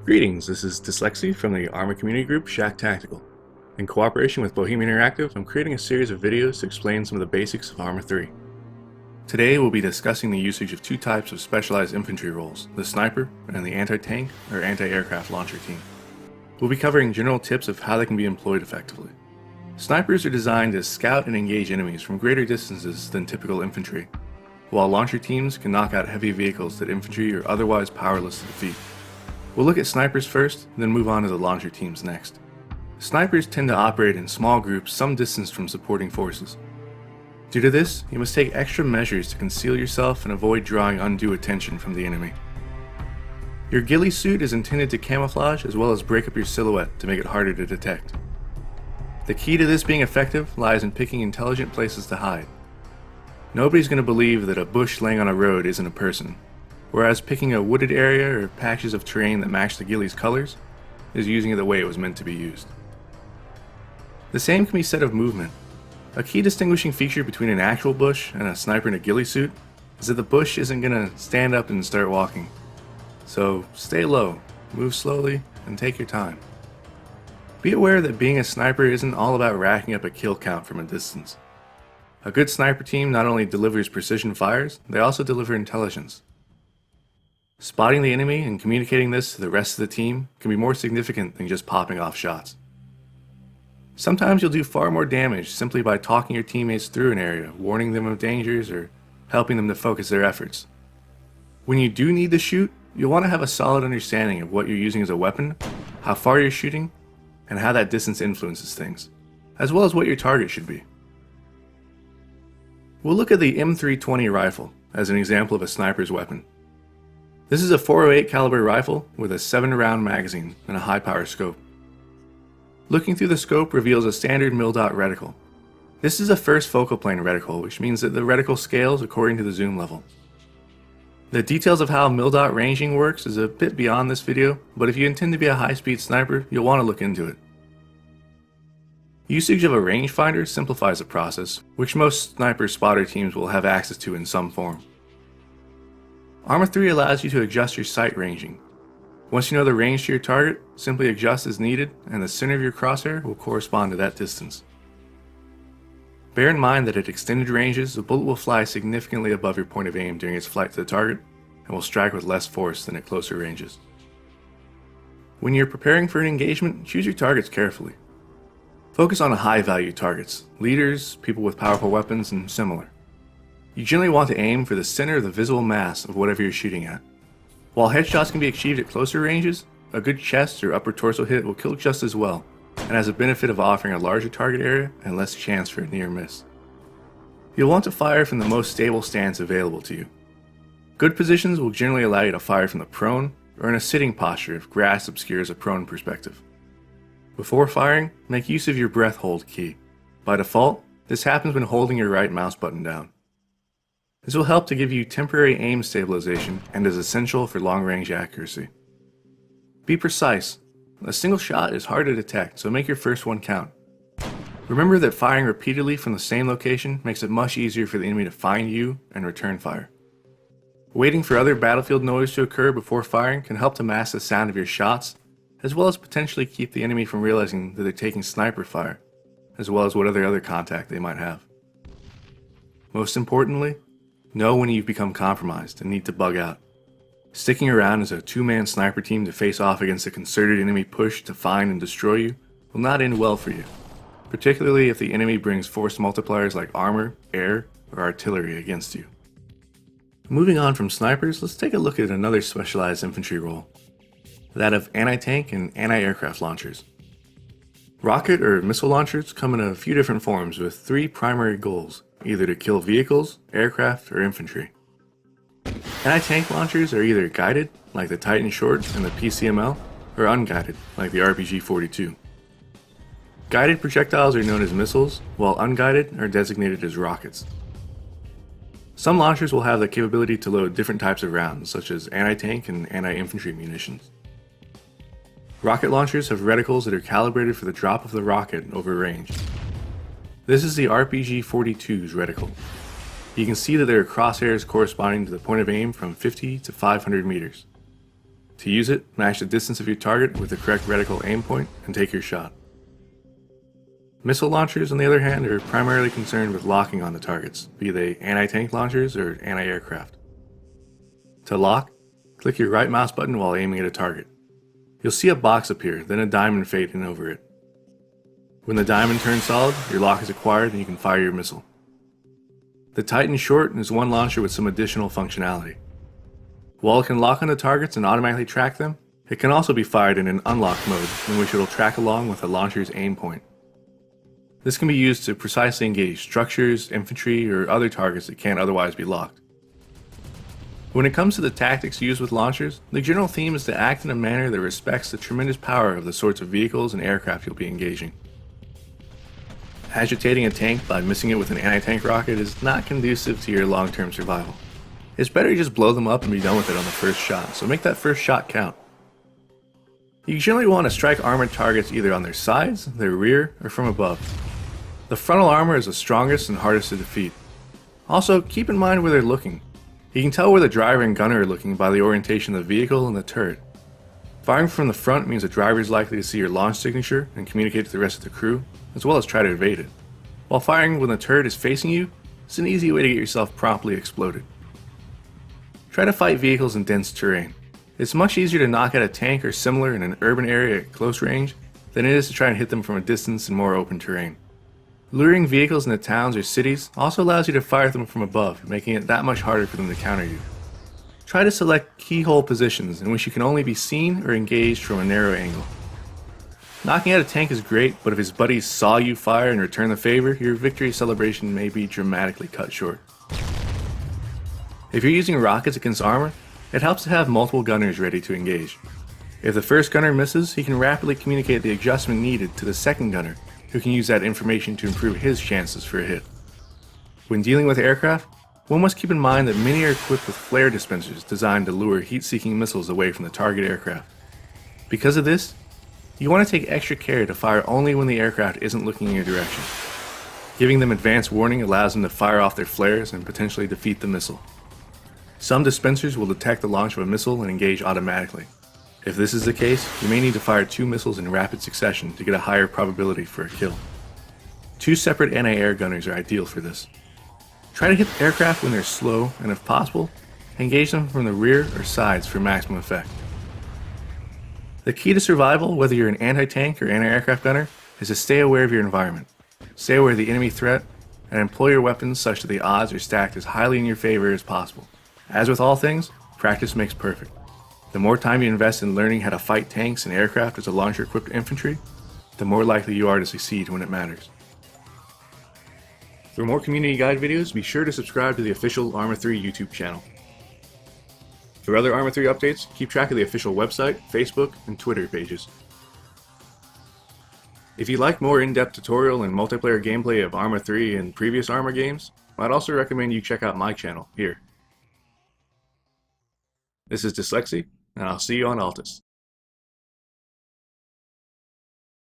Greetings, this is Dyslexy from the ArmA community group Shack Tactical. In cooperation with Bohemian Interactive, I'm creating a series of videos to explain some of the basics of ArmA 3. Today we'll be discussing the usage of two types of specialized infantry roles, the sniper and the anti-tank or anti-aircraft launcher team. We'll be covering general tips of how they can be employed effectively. Snipers are designed to scout and engage enemies from greater distances than typical infantry, while launcher teams can knock out heavy vehicles that infantry are otherwise powerless to defeat. We'll look at snipers first, then move on to the launcher teams next. Snipers tend to operate in small groups some distance from supporting forces. Due to this, you must take extra measures to conceal yourself and avoid drawing undue attention from the enemy. Your ghillie suit is intended to camouflage as well as break up your silhouette to make it harder to detect. The key to this being effective lies in picking intelligent places to hide. Nobody's going to believe that a bush laying on a road isn't a person, whereas picking a wooded area or patches of terrain that match the ghillie's colors is using it the way it was meant to be used. The same can be said of movement. A key distinguishing feature between an actual bush and a sniper in a ghillie suit is that the bush isn't going to stand up and start walking. So stay low, move slowly, and take your time. Be aware that being a sniper isn't all about racking up a kill count from a distance. A good sniper team not only delivers precision fires, they also deliver intelligence. Spotting the enemy and communicating this to the rest of the team can be more significant than just popping off shots. Sometimes you'll do far more damage simply by talking your teammates through an area, warning them of dangers, or helping them to focus their efforts. When you do need to shoot, you'll want to have a solid understanding of what you're using as a weapon, how far you're shooting, and how that distance influences things, as well as what your target should be. We'll look at the M320 rifle as an example of a sniper's weapon. This is a .408 caliber rifle with a 7-round magazine and a high-power scope. Looking through the scope reveals a standard mil-dot reticle. This is a first focal plane reticle, which means that the reticle scales according to the zoom level. The details of how mil-dot ranging works is a bit beyond this video, but if you intend to be a high-speed sniper, you'll want to look into it. Usage of a rangefinder simplifies the process, which most sniper spotter teams will have access to in some form. ArmA 3 allows you to adjust your sight ranging. Once you know the range to your target, simply adjust as needed and the center of your crosshair will correspond to that distance. Bear in mind that at extended ranges, the bullet will fly significantly above your point of aim during its flight to the target and will strike with less force than at closer ranges. When you're preparing for an engagement, choose your targets carefully. Focus on high-value targets, leaders, people with powerful weapons, and similar. You generally want to aim for the center of the visible mass of whatever you're shooting at. While headshots can be achieved at closer ranges, a good chest or upper torso hit will kill just as well, and has a benefit of offering a larger target area and less chance for a near miss. You'll want to fire from the most stable stance available to you. Good positions will generally allow you to fire from the prone or in a sitting posture if grass obscures a prone perspective. Before firing, make use of your breath hold key. By default, this happens when holding your right mouse button down. This will help to give you temporary aim stabilization and is essential for long-range accuracy. Be precise. A single shot is hard to detect, so make your first one count. Remember that firing repeatedly from the same location makes it much easier for the enemy to find you and return fire. Waiting for other battlefield noise to occur before firing can help to mask the sound of your shots, as well as potentially keep the enemy from realizing that they're taking sniper fire, as well as what other contact they might have. Most importantly, know when you've become compromised and need to bug out. Sticking around as a two-man sniper team to face off against a concerted enemy push to find and destroy you will not end well for you, particularly if the enemy brings force multipliers like armor, air, or artillery against you. Moving on from snipers, let's take a look at another specialized infantry role, that of anti-tank and anti-aircraft launchers. Rocket or missile launchers come in a few different forms with three primary goals, either to kill vehicles, aircraft, or infantry. Anti-tank launchers are either guided, like the Titan Short and the PCML, or unguided, like the RPG-42. Guided projectiles are known as missiles, while unguided are designated as rockets. Some launchers will have the capability to load different types of rounds, such as anti-tank and anti-infantry munitions. Rocket launchers have reticles that are calibrated for the drop of the rocket over range. This is the RPG-42's reticle. You can see that there are crosshairs corresponding to the point of aim from 50 to 500 meters. To use it, match the distance of your target with the correct reticle aim point and take your shot. Missile launchers, on the other hand, are primarily concerned with locking on the targets, be they anti-tank launchers or anti-aircraft. To lock, click your right mouse button while aiming at a target. You'll see a box appear, then a diamond fade in over it. When the diamond turns solid, your lock is acquired and you can fire your missile. The Titan Short is one launcher with some additional functionality. While it can lock onto targets and automatically track them, it can also be fired in an unlocked mode, in which it will track along with the launcher's aim point. This can be used to precisely engage structures, infantry, or other targets that can't otherwise be locked. When it comes to the tactics used with launchers, the general theme is to act in a manner that respects the tremendous power of the sorts of vehicles and aircraft you'll be engaging. Agitating a tank by missing it with an anti-tank rocket is not conducive to your long-term survival. It's better to just blow them up and be done with it on the first shot, so make that first shot count. You generally want to strike armored targets either on their sides, their rear, or from above. The frontal armor is the strongest and hardest to defeat. Also, keep in mind where they're looking. You can tell where the driver and gunner are looking by the orientation of the vehicle and the turret. Firing from the front means the driver is likely to see your launch signature and communicate to the rest of the crew, as well as try to evade it. While firing when the turret is facing you, it's an easy way to get yourself promptly exploded. Try to fight vehicles in dense terrain. It's much easier to knock out a tank or similar in an urban area at close range than it is to try and hit them from a distance in more open terrain. Luring vehicles into towns or cities also allows you to fire them from above, making it that much harder for them to counter you. Try to select keyhole positions in which you can only be seen or engaged from a narrow angle. Knocking out a tank is great, but if his buddies saw you fire and return the favor, your victory celebration may be dramatically cut short. If you're using rockets against armor, it helps to have multiple gunners ready to engage. If the first gunner misses, he can rapidly communicate the adjustment needed to the second gunner, who can use that information to improve his chances for a hit. When dealing with aircraft, one must keep in mind that many are equipped with flare dispensers designed to lure heat-seeking missiles away from the target aircraft. Because of this, you want to take extra care to fire only when the aircraft isn't looking in your direction. Giving them advance warning allows them to fire off their flares and potentially defeat the missile. Some dispensers will detect the launch of a missile and engage automatically. If this is the case, you may need to fire 2 missiles in rapid succession to get a higher probability for a kill. 2 separate anti-air gunners are ideal for this. Try to hit the aircraft when they're slow, and if possible, engage them from the rear or sides for maximum effect. The key to survival, whether you're an anti-tank or anti-aircraft gunner, is to stay aware of your environment, stay aware of the enemy threat, and employ your weapons such that the odds are stacked as highly in your favor as possible. As with all things, practice makes perfect. The more time you invest in learning how to fight tanks and aircraft as a launcher-equipped infantry, the more likely you are to succeed when it matters. For more community guide videos, be sure to subscribe to the official ArmA 3 YouTube channel. For other ArmA 3 updates, keep track of the official website, Facebook, and Twitter pages. If you'd like more in-depth tutorial and multiplayer gameplay of ArmA 3 and previous ArmA games, I'd also recommend you check out my channel here. This is Dyslexy, and I'll see you on Altus.